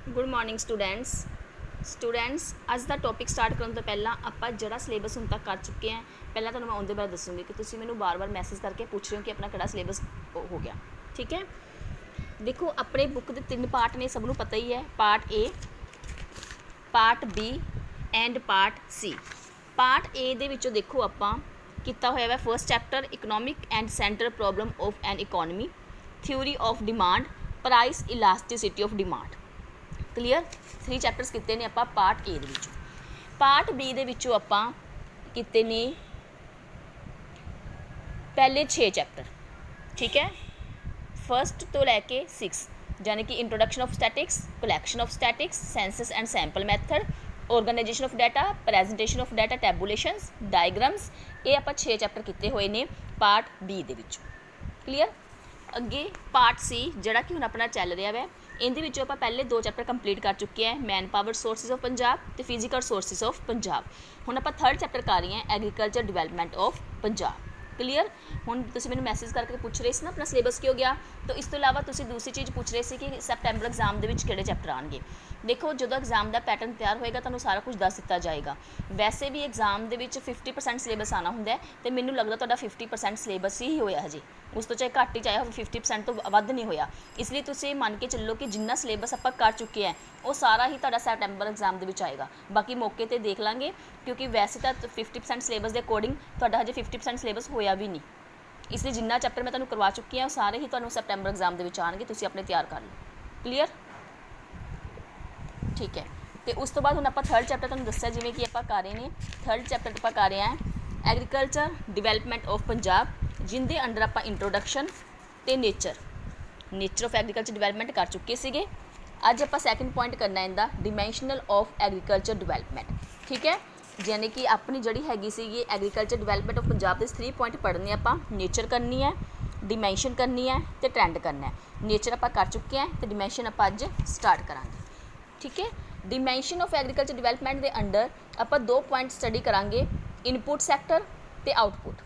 Good morning students ਅੱਜ ਦਾ topic start ਕਰਨ ਤੋਂ ਪਹਿਲਾਂ ਆਪਾਂ ਜਿਹੜਾ ਸਿਲੇਬਸ ਹੁਣ ਤੱਕ ਕਰ ਚੁੱਕੇ ਹਾਂ ਪਹਿਲਾਂ ਤੁਹਾਨੂੰ ਮੈਂ ਉਹਦੇ ਬਾਰੇ ਦੱਸੂੰਗੀ ਕਿ ਤੁਸੀਂ ਮੈਨੂੰ ਬਾਰ-ਬਾਰ ਮੈਸੇਜ ਕਰਕੇ ਪੁੱਛ ਰਹੇ ਹੋ ਕਿ ਆਪਣਾ ਕਿਹੜਾ ਸਿਲੇਬਸ ਹੋ ਗਿਆ। ਠੀਕ ਹੈ, ਦੇਖੋ ਆਪਣੇ ਬੁੱਕ ਦੇ 3 ਪਾਰਟ ਨੇ, ਸਭ ਨੂੰ ਪਤਾ ਹੀ ਹੈ। Part A, part B and part C. Part A ਦੇ ਵਿੱਚੋਂ ਦੇਖੋ ਆਪਾਂ ਕੀਤਾ ਹੋਇਆ ਵਾ first chapter economic and central problem of an economy, theory of demand, price elasticity of demand. Clear, 3 chapters ਕੀਤੇ ਨੇ ਆਪਾਂ ਪਾਰਟ ਏ ਦੇ ਵਿੱਚੋਂ। ਪਾਰਟ ਬੀ ਦੇ ਵਿੱਚੋਂ ਆਪਾਂ ਕੀਤੇ ਨੇ ਪਹਿਲੇ 6 ਚੈਪਟਰ। ਠੀਕ ਹੈ, ਫਸਟ ਤੋਂ ਲੈ ਕੇ 6 ਯਾਨੀ ਕਿ introduction of statistics, collection of statistics, census and sample method, organization of data, presentation of data, tabulations, diagrams. ਇਹ ਆਪਾਂ 6 ਚੈਪਟਰ ਕੀਤੇ ਹੋਏ ਨੇ ਪਾਰਟ ਬੀ ਦੇ ਵਿੱਚ। ਕਲੀਅਰ, ਅੱਗੇ ਪਾਰਟ ਸੀ ਜਿਹੜਾ ਕਿ ਹੁਣ ਆਪਣਾ ਚੱਲ ਰਿਹਾ ਵੈ। ਇਹਦੇ ਵਿੱਚੋਂ ਆਪਾਂ ਪਹਿਲੇ 2 ਚੈਪਟਰ ਕੰਪਲੀਟ ਕਰ ਚੁੱਕੇ ਹਾਂ, man power sources of Punjab ਅਤੇ ਫਿਜ਼ੀਕਲ ਸੋਰਸਿਸ ਆਫ ਪੰਜਾਬ। ਹੁਣ ਆਪਾਂ 3rd ਚੈਪਟਰ ਕਰ ਰਹੇ ਹਾਂ, agriculture development of Punjab. Clear, ਹੁਣ ਤੁਸੀਂ ਮੈਨੂੰ ਮੈਸੇਜ ਕਰਕੇ ਪੁੱਛ ਰਹੇ ਸੀ ਨਾ ਆਪਣਾ ਸਿਲੇਬਸ ਕੀ ਹੋ ਗਿਆ, ਤਾਂ ਇਸ ਤੋਂ ਇਲਾਵਾ ਤੁਸੀਂ ਦੂਸਰੀ ਚੀਜ਼ ਪੁੱਛ ਰਹੇ ਸੀ ਕਿ ਸੈਪਟੈਂਬਰ ਐਗਜ਼ਾਮ ਦੇ ਵਿੱਚ ਕਿਹੜੇ ਚੈਪਟਰ ਆਉਣਗੇ। ਦੇਖੋ, ਜਦੋਂ ਐਗਜ਼ਾਮ ਦਾ ਪੈਟਰਨ ਤਿਆਰ ਹੋਏਗਾ ਤੁਹਾਨੂੰ ਸਾਰਾ ਕੁਝ ਦੱਸ ਦਿੱਤਾ ਜਾਏਗਾ। ਵੈਸੇ ਵੀ ਐਗਜ਼ਾਮ ਦੇ ਵਿੱਚ 50% ਸਿਲੇਬਸ ਆਉਣਾ ਹੁੰਦਾ ਹੈ, ਅਤੇ ਮੈਨੂੰ ਲੱਗਦਾ ਤੁਹਾਡਾ 50% ਸਿਲੇਬਸ ਹੀ ਹੋਇਆ ਹਜੇ, ਉਸ ਤੋਂ ਚਾਹੇ ਘੱਟ ਹੀ ਚਾਹੇ 50% ਤੋਂ ਵੱਧ ਨਹੀਂ ਹੋਇਆ। ਇਸ ਲਈ ਤੁਸੀਂ ਮੰਨ ਕੇ ਚੱਲੋ ਕਿ ਜਿੰਨਾ ਸਿਲੇਬਸ ਆਪਾਂ ਕਰ ਚੁੱਕੇ ਹਾਂ ਉਹ ਸਾਰਾ ਹੀ ਤੁਹਾਡਾ ਸੈਪਟੈਂਬਰ ਐਗਜ਼ਾਮ ਦੇ ਵਿੱਚ ਆਏਗਾ। ਬਾਕੀ ਮੌਕੇ 'ਤੇ ਦੇਖ ਲਾਂਗੇ, ਕਿਉਂਕਿ ਵੈਸੇ ਤਾਂ 50% ਸਿਲੇਬਸ ਦੇ ਅਕੋਰਡਿੰਗ ਤੁਹਾਡਾ ਹਜੇ 50% ਸਿਲੇਬਸ ਹੋਇਆ ਵੀ ਨਹੀਂ। ਇਸ ਲਈ ਜਿੰਨਾ ਚੈਪਟਰ ਮੈਂ ਤੁਹਾਨੂੰ ਕਰਵਾ ਚੁੱਕੀ ਹਾਂ ਉਹ ਸਾਰੇ ਹੀ ਤੁਹਾਨੂੰ ਸੈਪਟੈਂਬਰ ਐਗਜ਼ਾਮ ਦੇ ਵਿੱਚ ਆਉਣਗੇ, ਤੁਸੀਂ ਆਪਣੇ ਤਿਆਰ ਕਰ ਲਓ। ਕਲੀਅਰ, ਠੀਕ ਹੈ। ਅਤੇ ਉਸ ਤੋਂ ਬਾਅਦ ਹੁਣ ਆਪਾਂ 3rd ਚੈਪਟਰ ਤੁਹਾਨੂੰ ਦੱਸਿਆ ਜਿਵੇਂ ਕਿ ਆਪਾਂ ਕਰ ਰਹੇ ਨੇ। 3rd ਚੈਪਟਰ ਆਪਾਂ ਕਰ ਰਹੇ ਹਾਂ ਐਗਰੀਕਲਚਰ ਡਿਵੈਲਪਮੈਂਟ ਆਫ ਪੰਜਾਬ, ਜਿਹਦੇ ਅੰਡਰ ਆਪਾਂ ਇੰਟਰੋਡਕਸ਼ਨ ਅਤੇ ਨੇਚਰ ਆਫ ਐਗਰੀਕਲਚਰ ਡਿਵੈਲਪਮੈਂਟ ਕਰ ਚੁੱਕੇ ਸੀਗੇ। ਅੱਜ ਆਪਾਂ 2nd ਪੁਆਇੰਟ ਕਰਨਾ ਇਹਦਾ ਡਿਮੈਂਸ਼ਨਲ ਆਫ ਐਗਰੀਕਲਚਰ ਡਿਵੈਲਪਮੈਂਟ। ਠੀਕ ਹੈ, ਯਾਨੀ ਕਿ ਆਪਣੀ ਜਿਹੜੀ ਹੈਗੀ ਸੀਗੀ ਐਗਰੀਕਲਚਰ ਡਿਵੈਲਪਮੈਂਟ ਆਫ ਪੰਜਾਬ ਦੇ 3 ਪੁਆਇੰਟ ਪੜ੍ਹਨੇ ਆਪਾਂ। ਨੇਚਰ ਕਰਨੀ ਹੈ, ਡਿਮੈਂਸ਼ਨ ਕਰਨੀ ਹੈ ਅਤੇ ਟਰੈਂਡ ਕਰਨਾ ਹੈ। ਨੇਚਰ ਆਪਾਂ ਕਰ ਚੁੱਕੇ ਹਾਂ ਅਤੇ ਡਿਮੈਂਸ਼ਨ ਆਪਾਂ ਅੱਜ ਸਟਾਰਟ ਕਰਾਂਗੇ। ਠੀਕ ਹੈ, ਡਿਮੈਂਸ਼ਨ ਆਫ ਐਗਰੀਕਲਚਰ ਡਿਵੈਲਪਮੈਂਟ ਦੇ ਅੰਡਰ ਆਪਾਂ 2 ਪੁਆਇੰਟ ਸਟੱਡੀ ਕਰਾਂਗੇ, ਇਨਪੁਟ ਸੈਕਟਰ ਅਤੇ ਆਊਟਪੁੱਟ।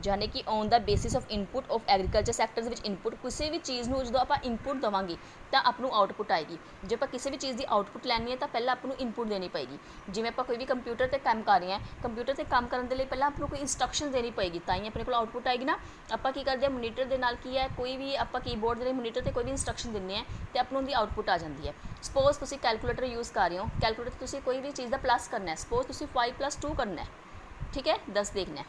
ਯਾਨੀ ਕਿ on the basis of input of agriculture sector ਦੇ ਵਿੱਚ ਇਨਪੁਟ ਕਿਸੇ ਵੀ ਚੀਜ਼ ਨੂੰ ਜਦੋਂ ਆਪਾਂ ਇਨਪੁਟ ਦੇਵਾਂਗੇ ਤਾਂ ਆਪ ਨੂੰ ਆਊਟਪੁੱਟ ਆਏਗੀ। ਜੇ ਆਪਾਂ ਕਿਸੇ ਵੀ ਚੀਜ਼ ਦੀ ਆਊਟਪੁੱਟ ਲੈਣੀ ਹੈ ਤਾਂ ਪਹਿਲਾਂ ਆਪ ਨੂੰ ਇਨਪੁੱਟ ਦੇਣੀ ਪਏਗੀ। ਜਿਵੇਂ ਆਪਾਂ ਕੋਈ ਵੀ ਕੰਪਿਊਟਰ 'ਤੇ ਕੰਮ ਕਰ ਰਹੇ ਹਾਂ, ਕੰਪਿਊਟਰ 'ਤੇ ਕੰਮ ਕਰਨ ਦੇ ਲਈ ਪਹਿਲਾਂ ਆਪ ਨੂੰ ਕੋਈ ਇੰਸਟਰਕਸ਼ਨ ਦੇਣੀ ਪਏਗੀ, ਤਾਂ ਹੀ ਆਪਣੇ ਕੋਲ ਆਊਟਪੁੱਟ ਆਏਗੀ ਨਾ। ਆਪਾਂ ਕੀ ਕਰਦੇ ਹਾਂ, ਮੋਨੀਟਰ ਦੇ ਨਾਲ ਕੀ ਹੈ, ਕੋਈ ਵੀ ਆਪਾਂ ਕੀਬੋਰਡ ਦੇ ਲਈ ਮੋਨੀਟਰ 'ਤੇ ਕੋਈ ਵੀ ਇੰਸਟਰਕਸ਼ਨ ਦਿੰਦੇ ਹਾਂ ਅਤੇ ਆਪ ਨੂੰ ਉਹਦੀ ਆਊਟਪੁੱਟ ਆ ਜਾਂਦੀ ਹੈ। ਸਪੋਜ਼ ਤੁਸੀਂ ਕੈਲਕੂਲੇਟਰ ਯੂਜ਼ ਕਰ ਰਹੇ ਹੋ, ਕੈਲਕੂਲੇਟਰ 'ਤੇ ਤੁਸੀਂ ਕੋਈ ਵੀ ਚੀਜ਼ ਦਾ ਪਲੱਸ ਕਰਨਾ ਹੈ, ਸਪੋਜ਼ ਤੁਸੀਂ 5+2 ਕਰਨਾ ਹੈ। ਠੀਕ ਹੈ, 10 ਦੇਖਣਾ ਹੈ,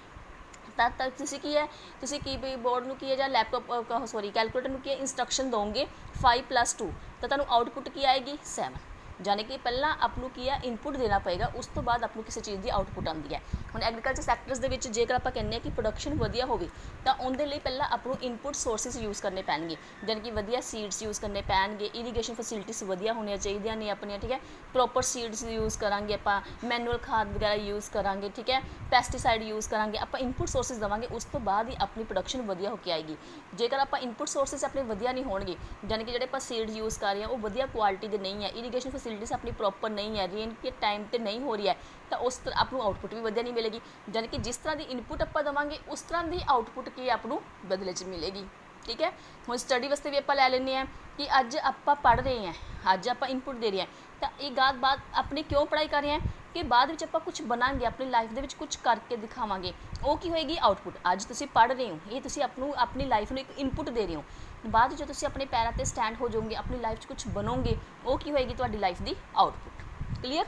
ਤਾਂ ਤੁਸੀਂ ਕੀ ਹੈ, ਤੁਸੀਂ ਕੀਬੋਰਡ ਨੂੰ ਕੀ ਹੈ ਜਾਂ ਕੈਲਕੂਲੇਟਰ ਨੂੰ ਕੀ ਹੈ, ਇੰਸਟਰਕਸ਼ਨ ਦੋਗੇ 5+2, ਤਾਂ ਤੁਹਾਨੂੰ ਆਊਟਪੁੱਟ ਕੀ ਆਏਗੀ 7। ਯਾਨੀ ਕਿ ਪਹਿਲਾਂ ਆਪ ਨੂੰ ਕੀ ਹੈ, ਇਨਪੁੱਟ ਦੇਣਾ ਪਏਗਾ, ਉਸ ਤੋਂ ਬਾਅਦ ਆਪ ਨੂੰ ਕਿਸੇ ਚੀਜ਼ ਦੀ ਆਊਟਪੁੱਟ ਆਉਂਦੀ ਹੈ। ਹੁਣ ਐਗਰੀਕਲਚਰ ਸੈਕਟਰਸ ਦੇ ਵਿੱਚ ਜੇਕਰ ਆਪਾਂ ਕਹਿੰਦੇ ਹਾਂ ਕਿ ਪ੍ਰੋਡਕਸ਼ਨ ਵਧੀਆ ਹੋਵੇ ਤਾਂ ਉਹਦੇ ਲਈ ਪਹਿਲਾਂ ਆਪ ਨੂੰ ਇਨਪੁੱਟ ਸੋਰਸਿਸ ਯੂਜ਼ ਕਰਨੇ ਪੈਣਗੇ। ਯਾਨੀ ਕਿ ਵਧੀਆ ਸੀਡਸ ਯੂਜ਼ ਕਰਨੇ ਪੈਣਗੇ, ਇਰੀਗੇਸ਼ਨ ਫੈਸਿਲਿਟੀਜ਼ ਵਧੀਆ ਹੋਣੀਆਂ ਚਾਹੀਦੀਆਂ ਨੇ ਆਪਣੀਆਂ। ਠੀਕ ਹੈ, ਪ੍ਰੋਪਰ ਸੀਡਸ ਯੂਜ਼ ਕਰਾਂਗੇ ਆਪਾਂ, ਮੈਨੂਅਲ ਖਾਦ ਵਗੈਰਾ ਯੂਜ਼ ਕਰਾਂਗੇ। ਠੀਕ ਹੈ, ਪੈਸਟੀਸਾਈਡ ਯੂਜ਼ ਕਰਾਂਗੇ, ਆਪਾਂ ਇਨਪੁੱਟ ਸੋਰਸਿਸ ਦੇਵਾਂਗੇ, ਉਸ ਤੋਂ ਬਾਅਦ ਹੀ ਆਪਣੀ ਪ੍ਰੋਡਕਸ਼ਨ ਵਧੀਆ ਹੋ ਕੇ ਆਏਗੀ। ਜੇਕਰ ਆਪਾਂ ਇਨਪੁੱਟ ਸੋਰਸਿਸ ਆਪਣੇ ਵਧੀਆ ਨਹੀਂ ਹੋਣਗੇ, ਯਾਨੀ ਕਿ ਜਿਹੜੇ ਆਪਾਂ ਸੀਡਸ ਯੂਜ਼ ਕਰ ਰਹੇ ਹਾਂ ਉਹ ਵਧੀਆ ਕੁਆਲਿਟੀ ਦੇ ਨਹੀਂ ਹੈ, ਇਰੀਗੇਸ਼ਨ ਫੈਸਿਲਿਟੀਜ਼ ਆਪਣੀ ਪ੍ਰੋਪਰ ਨਹੀਂ ਹੈ, ਰੇਨ ਕੇ ਟਾਈਮ 'ਤੇ ਨਹੀਂ ਹੋ ਰਹੀ ਹੈ, ਤਾਂ ਉਸ ਤਰ੍ਹਾਂ ਆਪ ਨੂੰ ਆਊਟਪੁੱਟ ਵੀ ਵਧੀਆ ਨਹੀਂ ਮਿਲੇਗੀ। ਯਾਨੀ ਕਿ ਜਿਸ ਤਰ੍ਹਾਂ ਦੀ ਇਨਪੁੱਟ ਆਪਾਂ ਦੇਵਾਂਗੇ ਉਸ ਤਰ੍ਹਾਂ ਦੀ ਆਊਟਪੁੱਟ ਕੀ ਆਪ ਨੂੰ ਬਦਲੇ 'ਚ ਮਿਲੇਗੀ। ਠੀਕ ਹੈ, ਹੁਣ ਸਟੱਡੀ ਵਾਸਤੇ ਵੀ ਆਪਾਂ ਲੈ ਲੈਂਦੇ ਹਾਂ ਕਿ ਅੱਜ ਆਪਾਂ ਪੜ੍ਹ ਰਹੇ ਹਾਂ, ਅੱਜ ਆਪਾਂ ਇਨਪੁੱਟ ਦੇ ਰਹੇ ਹਾਂ, ਤਾਂ ਇਹ ਬਾਅਦ ਆਪਣੀ ਕਿਉਂ ਪੜ੍ਹਾਈ ਕਰ ਰਹੇ ਹਾਂ ਕਿ ਬਾਅਦ ਵਿੱਚ ਆਪਾਂ ਕੁਝ ਬਣਾਂਗੇ, ਆਪਣੀ ਲਾਈਫ ਦੇ ਵਿੱਚ ਕੁਝ ਕਰਕੇ ਦਿਖਾਵਾਂਗੇ, ਉਹ ਕੀ ਹੋਏਗੀ ਆਊਟਪੁੱਟ। ਅੱਜ ਤੁਸੀਂ ਪੜ੍ਹ ਰਹੇ ਹੋ, ਇਹ ਤੁਸੀਂ ਆਪਣੀ ਲਾਈਫ ਨੂੰ ਇੱਕ ਇਨਪੁੱਟ ਦੇ ਰਹੇ ਹੋ। ਬਾਅਦ ਵਿੱਚ ਤੁਸੀਂ ਆਪਣੇ ਪੈਰਾਂ 'ਤੇ ਸਟੈਂਡ ਹੋ ਜਾਓਗੇ, ਆਪਣੀ ਲਾਈਫ 'ਚ ਕੁਝ ਬਣੋਗੇ, ਉਹ ਕੀ ਹੋਏਗੀ ਤੁਹਾਡੀ ਲਾਈਫ ਦੀ ਆਊਟਪੁੱਟ। ਕਲੀਅਰ,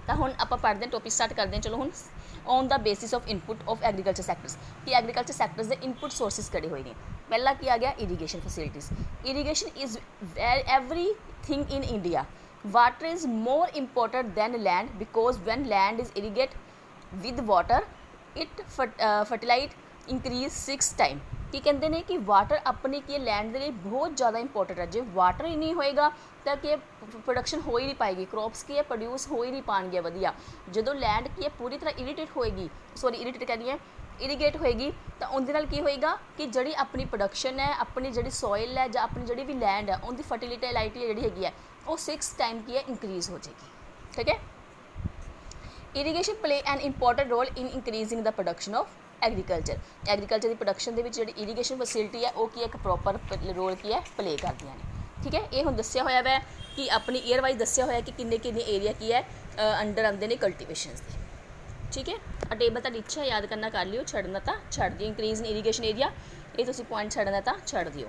ਤਾਂ ਹੁਣ ਆਪਾਂ ਪੜ੍ਹਦੇ ਹਾਂ, ਟੋਪਿਕ ਸਟਾਰਟ ਕਰਦੇ ਹਾਂ। ਚਲੋ ਹੁਣ on the basis of input of agriculture sectors, ਕਿ ਐਗਰੀਕਲਚਰ ਸੈਕਟਰਸ ਦੇ ਇਨਪੁੱਟ ਸੋਰਸਿਸ ਕਿਹੜੇ ਹੋਏ ਨੇ। ਪਹਿਲਾ ਕੀ ਆ ਗਿਆ, irrigation facilities. Irrigation is everything in India. Water is more important than land because when land is irrigated with water, it fertility increase 6 times. ਕੀ ਕਹਿੰਦੇ ਨੇ ਕਿ ਵਾਟਰ ਆਪਣੀ ਕੀ ਲੈਂਡ ਦੇ ਲਈ ਬਹੁਤ ਜ਼ਿਆਦਾ ਇੰਪੋਰਟੈਂਟ ਹੈ। ਜੇ ਵਾਟਰ ਹੀ ਨਹੀਂ ਹੋਏਗਾ ਤਾਂ ਕਿ ਪ੍ਰੋਡਕਸ਼ਨ ਹੋ ਹੀ ਨਹੀਂ ਪਾਏਗੀ, ਕ੍ਰੋਪਸ ਕੀ ਹੈ ਪ੍ਰੋਡਿਊਸ ਹੋ ਹੀ ਨਹੀਂ ਪਾਉਣਗੇ ਵਧੀਆ। ਜਦੋਂ ਲੈਂਡ ਕੀ ਹੈ ਪੂਰੀ ਤਰ੍ਹਾਂ ਇਰੀਟੇਟ ਹੋਏਗੀ ਤਾਂ ਉਹਦੇ ਨਾਲ ਕੀ ਹੋਏਗਾ ਕਿ ਜਿਹੜੀ ਆਪਣੀ ਪ੍ਰੋਡਕਸ਼ਨ ਹੈ, ਆਪਣੀ ਜਿਹੜੀ ਸੋਇਲ ਹੈ ਜਾਂ ਆਪਣੀ ਜਿਹੜੀ ਵੀ ਲੈਂਡ ਹੈ ਉਹਦੀ ਫਰਟੀਲਿਟੀ ਜਿਹੜੀ ਹੈਗੀ ਹੈ ਉਹ 6 ਟਾਈਮ ਕੀ ਹੈ ਇੰਕਰੀਜ਼ ਹੋ ਜਾਏਗੀ। ਠੀਕ ਹੈ, irrigation play an important role in increasing the production of agriculture ਦੀ ਪ੍ਰੋਡਕਸ਼ਨ ਦੇ ਵਿੱਚ ਜਿਹੜੀ ਇਰੀਗੇਸ਼ਨ ਫੈਸਿਲਿਟੀ ਹੈ ਉਹ ਕੀ ਹੈ, ਇੱਕ ਪ੍ਰੋਪਰ ਰੋਲ ਕੀ ਹੈ ਪਲੇ ਕਰਦੀਆਂ ਨੇ। ठीक है। ये हुण दस्सिया होया वै कि अपनी ईयर वाइज दस्सिया होया कि किन्ने किन्ने एरिया की है अंडर आते हैं कल्टीवेशनस के, ठीक है। आ टेबल तुहाडी इच्छा याद करना कर लियो, छड्डना तां छड्ड दिओ। इंक्रीज इन इरीगेशन एरिया, ये तुसीं पॉइंट छड्डना तां छड्ड दिओ।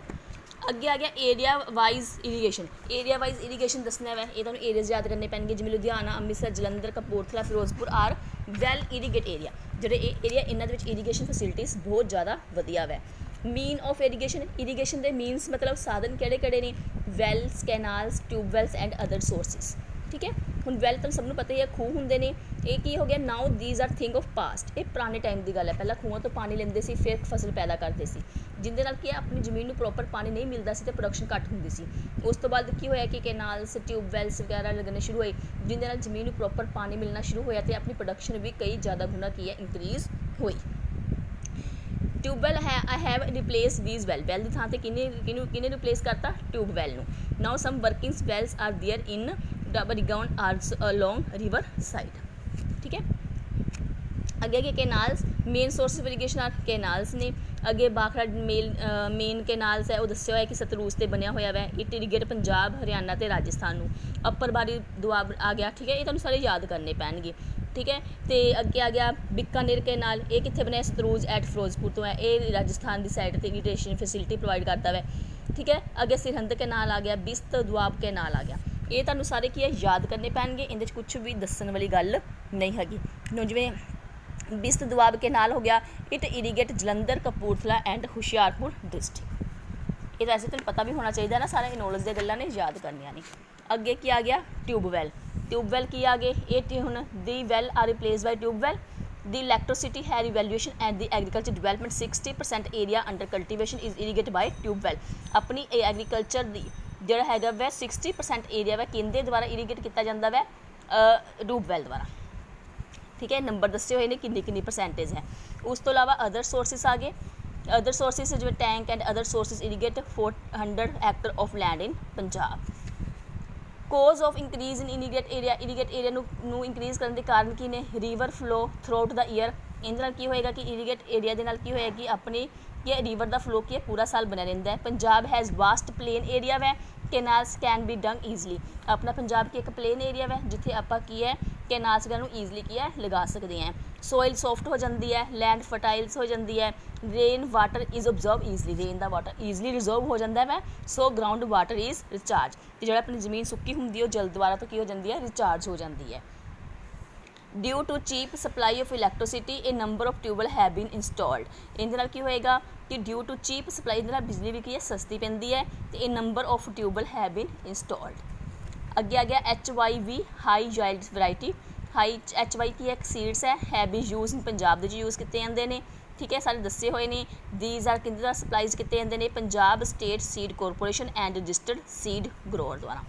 अगे आ गया area wise irrigation. Area wise irrigation दसना है, ये तुहानूं एरियाज याद करने पैणगे, जिवें Ludhiana, Amritsar, Jalandhar, Kapurthala, Firozpur are well irrigate area. जिहड़े एरिया इन्हां दे विच इरीगेशन फैसिलिटीज़ बहुत ज़्यादा वधिया वै। मीन ऑफ इरीगेशन, इरीगेशन के मीनस मतलब साधन किहड़े किहड़े ने, wells, canals, tubewells and other sources, ठीक है। हुण वैल तुहानूं सबनूं पता ही है, खूह हुंदे ने, ये की हो गया now these are thing of past, ये पुराने टाइम की गल है। पहला खूहों तो पानी लेंदे सी, फिर फसल पैदा करते सी, जिंदे नाल की अपनी जमीन में प्रॉपर पानी नहीं मिलता सी, तो प्रोडक्शन घट हुंदी सी। उस तो बाद की होया कि कैनाल्स, ट्यूबवैल्स वगैरह लगने शुरू होए, जिंदे नाल जमीन में प्रॉपर पानी मिलना शुरू होया, तो अपनी प्रोडक्शन भी कई ज़्यादा गुना की है इंक्रीज हुई। Tubewell have replace these well, well की थां ते किने रिप्लेस करता, ट्यूबवैल नूं। Now some workings wells are there in ground are along river side, ठीक है। अगे canals, main source of irrigation are canals ने। अगे बाखड़ा मेन कैनाल्स है, वो दस्सिया होया कि सतलुज से बनया होया वै, इट इरीगेट पंजाब, हरियाणा ते राजस्थान नूं। अपर बारी दुआब आ गया, ठीक है, ये तुहानूं सारे याद करने पैणगे, ठीक है। तो अगे आ गया बीकानेर कैनाल, ये कित्थे बनया, सतलुज एट फिरोजपुर तो है, ये राजस्थान की साइड पर इरीगेशन फैसिलिटी प्रोवाइड करता वै, ठीक है। अगे सरहिंद कैनाल आ गया, बिस्त दुआब कैनाल आ गया, ये तुहानूं सारे की है याद करने पैणगे, इहदे च कुछ भी दस्सण वाली गल नहीं हैगी। जिवें बिस्त दुआब कैनाल हो गया, it irrigate Jalandhar, Kapurthala and Hoshiarpur district. ये तो ऐसे तुहानूं पता भी होना चाहिए ना, सारे नॉलेज दी गल्लां ने याद करनियां ने। अगे की आ गया ट्यूबवैल, ट्यूबवैल की आ गए, ये हुण the well are replace by tubewell. The electricity है revaluation and the agriculture development 60% area under cultivation is irrigate by tubewell. अपनी एग्रीकल्चर दी जिहड़ा हैगा वै 60% एरिया वै किंदे द्वारा इरीगेट किया जाता वै, ट्यूबवैल द्वारा, ठीक है। नंबर दस्से हुए ने किन्नी परसेंटेज है। उस तो अलावा अदर सोर्सिस आ गए, अदर सोर्सिस जिवें tank and other sources irrigate 400 hectare of land in Punjab. Cause of increase in irrigate area नू इंक्रीज करने के कारण की ने, river flow throughout the year. इहदे नाल की होएगा कि इरीगेट एरिया दे नाल की होएगा कि अपनी ये रिवर का फ्लो की है पूरा साल बना रहिंदा है। Punjab has vast plain area वै, canals can be dug easily. अपना पंजाब की एक प्लेन एरिया वै जिथे आपां की है कैनाल्स ईजली की है लगा सकते हैं। सोइल सॉफ्ट हो जाती है, लैंड फर्टाइल्स हो जाती है, rain water is observe easily, rain का वाटर ईजली रिजर्व हो जाता है, so ground water is recharge. तो जो अपनी जमीन सुक्की होंगी जल द्वारा तो की हो जाती है, रिचार्ज हो जाती है। Due to cheap supply of electricity a number of tubewell have been installed. इहदे नाल की होएगा कि ड्यू टू चीप सप्लाई इहदे नाल बिजली भी की है सस्ती पैंदी है, तो a number of tubewell have been installed. अगे आ गया HYV high yield variety. High HY की एक सीड्स है भी यूज इन पंजाब के यूज़ किए जाते हैं, ठीक है, सारे दस्से हुए ने। दीज आर किंदे द्वारा सप्लाइज किए जाते हैं, Punjab state seed corporation and registered seed grower द्वारा।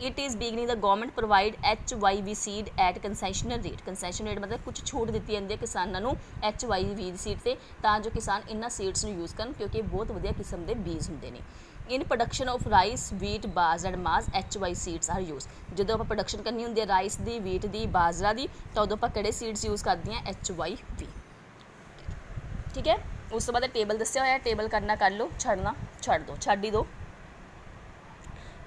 It is beginning the government provide HYV seed at concessional rate. Concession rate मतलब कुछ छूट दी जाती है किसानों को HYV सीड से, जो किसान इन्होंने सीड्स यूज़ करन, क्योंकि बहुत वधिया किस्म के बीज होंगे ने। In production of rice wheat bajra maize HY seeds are use. जो आप प्रोडक्शन करनी होंगी राइस की, वीट की, बाजरा की, तो उदों आप किहड़े सीड्स यूज़ करते हैं, HYV, ठीक है। उस तो बाद टेबल दस्सिया होया, टेबल करना कर लो, छड्डना छड्ड दो, छड्ड ही दो।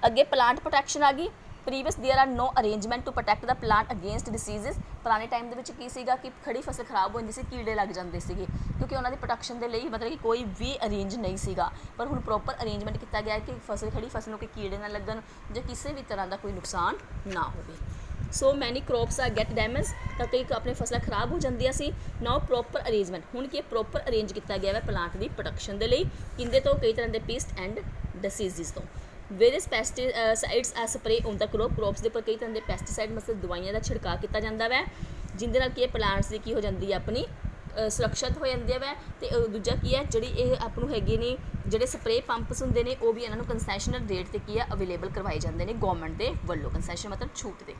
अगे प्लांट प्रोटैक्शन आ गई। Previous there are no arrangement to protect the plant against diseases. पुराने टाइम के की सीगा कि खड़ी फसल खराब हो जाती सी, कीड़े लग जाते थे, क्योंकि उन्होंने प्रोटैक्शन के लिए मतलब कि कोई भी अरेंज नहीं सीगा। पर हुण प्रॉपर अरेंजमेंट किया गया है कि फसल खड़ी फसल को कीड़े ना लगन, जो किसी भी तरह का कोई नुकसान ना हो। So many crops are get damage, तो कई अपनी फसल खराब हो जांदियां सी। नाउ प्रॉपर अरेंजमेंट, हुण की प्रॉपर अरेंज किया गया है प्लांट की प्रोटैक्शन के लिए, किंदे तो कई तरह के पेस्ट एंड डिसीजेज तो। Various pesticides are spray on the crops के उपर कई तरह के पैसटीसाइड मतलब दवाइयां का छिड़काव किया जाता है, जिंदे नाल की प्लांट्स की हो जाती है अपनी सुरक्षित हो जाती है। तो दूजा की है जी आपू हैगे ने जोड़े स्प्रे पंप्स होंगे ने, वो भी इन्होंने कंसैशनर रेट पर की है अवेलेबल करवाए जाते हैं गौरमेंट के वलों, कंसैशन मतलब छूट दे।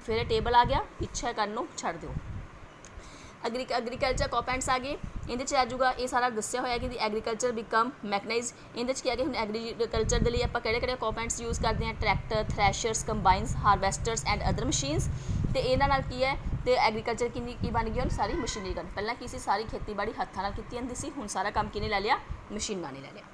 फिर टेबल आ गया, इच्छा करनो छड़ दो। एग्रीकल्चर कॉपेंट्स आ गए, ये आ जाऊगा ये सारा दस्या होया कि एग्रीकल्चर बिकम मैकनाइज। ये क्या है कि एग्रीकल्चर के लिए आप किहड़े कॉपेंट्स यूज़ करते हैं, tractor, threshers, combines, harvesters and other machines. तो इन्होंने की है तो एग्रीकल्चर की बन गई सारी मशीनरी गन। पहला की सी सारी खेतीबाड़ी हत्थां नाल कीती जांदी सी, हुण सारा काम किने लै लिया, मशीनां ने लै लिया।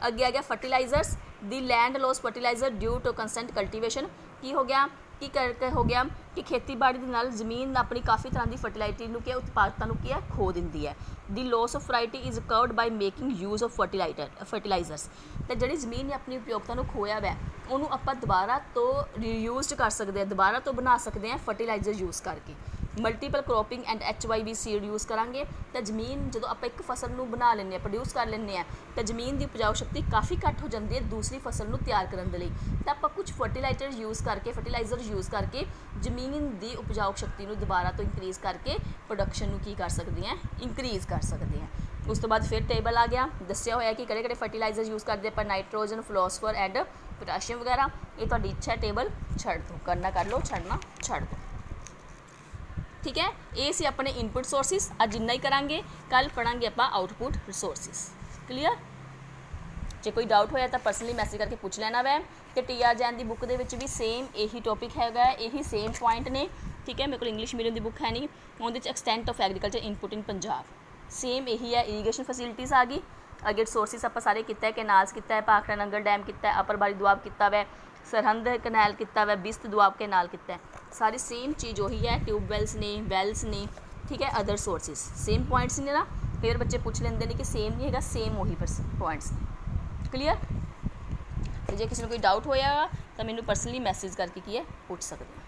अगे आ गया fertilizers. The land lose fertilizer due to constant cultivation. ਕੀ ਹੋ ਗਿਆ ਕੀ ਕਰਕੇ ਹੋ ਗਿਆ ਕਿ ਖੇਤੀਬਾੜੀ ਦੇ ਨਾਲ ਜ਼ਮੀਨ ਆਪਣੀ ਕਾਫੀ ਤਰ੍ਹਾਂ ਦੀ ਫਰਟੀਲਾਈਟੀ ਨੂੰ ਕੀ ਹੈ, ਉਤਪਾਦਕਤਾ ਨੂੰ ਕੀ ਹੈ, ਖੋ ਦਿੰਦੀ ਹੈ। The loss of variety is occurred by making use of fertilizers. ਅਤੇ ਜਿਹੜੀ ਜ਼ਮੀਨ ਨੇ ਆਪਣੀ ਉਪਯੋਗਤਾ ਨੂੰ ਖੋਇਆ ਵੈ ਉਹਨੂੰ ਆਪਾਂ ਦੁਬਾਰਾ ਤੋਂ ਰੀਯੂਜ਼ਡ ਕਰ ਸਕਦੇ ਹਾਂ, ਦੁਬਾਰਾ ਤੋਂ ਬਣਾ ਸਕਦੇ ਹਾਂ ਫਰਟੀਲਾਈਜ਼ਰ ਯੂਜ਼ ਕਰਕੇ। Multiple cropping and HYV seed use ਕਰਾਂਗੇ ਤਾਂ ਜ਼ਮੀਨ ਜਦੋਂ ਆਪਾਂ ਇੱਕ ਫਸਲ ਨੂੰ ਬਣਾ ਲੈਂਦੇ ਹਾਂ, ਪ੍ਰੋਡਿਊਸ ਕਰ ਲੈਂਦੇ ਹਾਂ, ਤਾਂ ਜ਼ਮੀਨ ਦੀ ਉਪਜਾਊ ਸ਼ਕਤੀ ਕਾਫੀ ਘੱਟ ਹੋ ਜਾਂਦੀ ਹੈ ਦੂਸਰੀ ਫਸਲ ਨੂੰ ਤਿਆਰ ਕਰਨ ਦੇ ਲਈ। ਤਾਂ ਆਪਾਂ ਕੁਝ ਫਰਟੀਲਾਈਜ਼ਰ ਯੂਜ਼ ਕਰਕੇ ਜ਼ਮੀਨ ਦੀ ਉਪਜਾਊ ਸ਼ਕਤੀ ਨੂੰ ਦੁਬਾਰਾ ਤੋਂ ਇੰਕਰੀਜ਼ ਕਰਕੇ ਪ੍ਰੋਡਕਸ਼ਨ ਨੂੰ ਕੀ ਕਰ ਸਕਦੇ ਹਾਂ, ਇੰਕਰੀਜ਼ ਕਰ ਸਕਦੇ ਹਾਂ। ਉਸ ਤੋਂ ਬਾਅਦ ਫਿਰ ਟੇਬਲ ਆ ਗਿਆ, ਦੱਸਿਆ ਹੋਇਆ ਕਿ ਕਿਹੜੇ ਫਰਟੀਲਾਈਜ਼ਰ ਯੂਜ਼ ਕਰਦੇ ਆਪਾਂ, ਨਾਈਟ੍ਰੋਜਨ, ਫਲੋਸਫਰ ਐਂਡ ਪੋਟਾਸ਼ੀਅਮ ਵਗੈਰਾ। ਇਹ ਤੁਹਾਡੀ ਇੱਛਾ ਹੈ, ਟੇਬਲ ਛੱਡ ਦਿਓ, ਕਰਨਾ ਕਰ ਲਓ, ਛੱਡਣਾ ਛੱਡ ਦਿਓ। ਠੀਕ ਹੈ, ਇਹ ਸੀ ਆਪਣੇ ਇਨਪੁਟ ਸੋਰਸਿਸ। ਅੱਜ ਇੰਨਾ ਹੀ ਕਰਾਂਗੇ, ਕੱਲ੍ਹ ਪੜ੍ਹਾਂਗੇ ਆਪਾਂ ਆਊਟਪੁੱਟ ਰਿਸੋਰਸਿਸ। ਕਲੀਅਰ? ਜੇ ਕੋਈ ਡਾਊਟ ਹੋਇਆ ਤਾਂ ਪਰਸਨਲੀ ਮੈਸੇਜ ਕਰਕੇ ਪੁੱਛ ਲੈਣਾ ਵੈ। ਅਤੇ TR ਜੈਨ ਦੀ ਬੁੱਕ ਦੇ ਵਿੱਚ ਵੀ ਸੇਮ ਇਹੀ ਟੋਪਿਕ ਹੈਗਾ, ਇਹੀ ਸੇਮ ਪੁਆਇੰਟ ਨੇ। ਠੀਕ ਹੈ, ਮੇਰੇ ਕੋਲ ਇੰਗਲਿਸ਼ ਮੀਡੀਅਮ ਦੀ ਬੁੱਕ ਹੈ ਨਹੀਂ, ਉਹਦੇ 'ਚ extent of agriculture input in Punjab same ਇਹੀ ਹੈ। ਇਰੀਗੇਸ਼ਨ ਫੈਸਿਲਿਟੀਜ਼ ਆ ਗਈ, ਅਗੇਟ ਸੋਰਸਿਸ ਆਪਾਂ ਸਾਰੇ ਕੀਤਾ ਹੈ, ਕੈਨਾਲਸ ਕੀਤਾ ਹੈ, ਭਾਖੜਾ ਨੰਗਲ ਡੈਮ ਕੀਤਾ ਹੈ, ਅਪਰ ਬਾਰੀ ਦੁਆਬ ਕੀਤਾ ਵੈ, ਸਰਹੰਦ ਕੈਨਾਲ ਕੀਤਾ ਵੈ, ਬਿਸਤ ਦੁਆਬ ਕੈਨਾਲ ਕੀਤਾ ਹੈ। ਸਾਰੀ ਸੇਮ ਚੀਜ਼ ਉਹੀ ਹੈ, ਟਿਊਬਵੈਲਸ ਨੇ, ਵੈਲਸ ਨੇ। ਠੀਕ ਹੈ, ਅਦਰ ਸੋਰਸਿਸ ਸੇਮ ਪੁਆਇੰਟਸ ਨੇ ਨਾ। ਫਿਰ ਬੱਚੇ ਪੁੱਛ ਲੈਂਦੇ ਨੇ ਕਿ ਸੇਮ ਨਹੀਂ ਹੈਗਾ, ਸੇਮ ਉਹੀ ਪੁਆਇੰਟਸ ਨੇ। ਕਲੀਅਰ? ਅਤੇ ਜੇ ਕਿਸੇ ਨੂੰ ਕੋਈ ਡਾਊਟ ਹੋਇਆ ਤਾਂ ਮੈਨੂੰ ਪਰਸਨਲੀ ਮੈਸੇਜ ਕਰਕੇ ਕੀ ਹੈ, ਪੁੱਛ ਸਕਦੇ ਹੋ।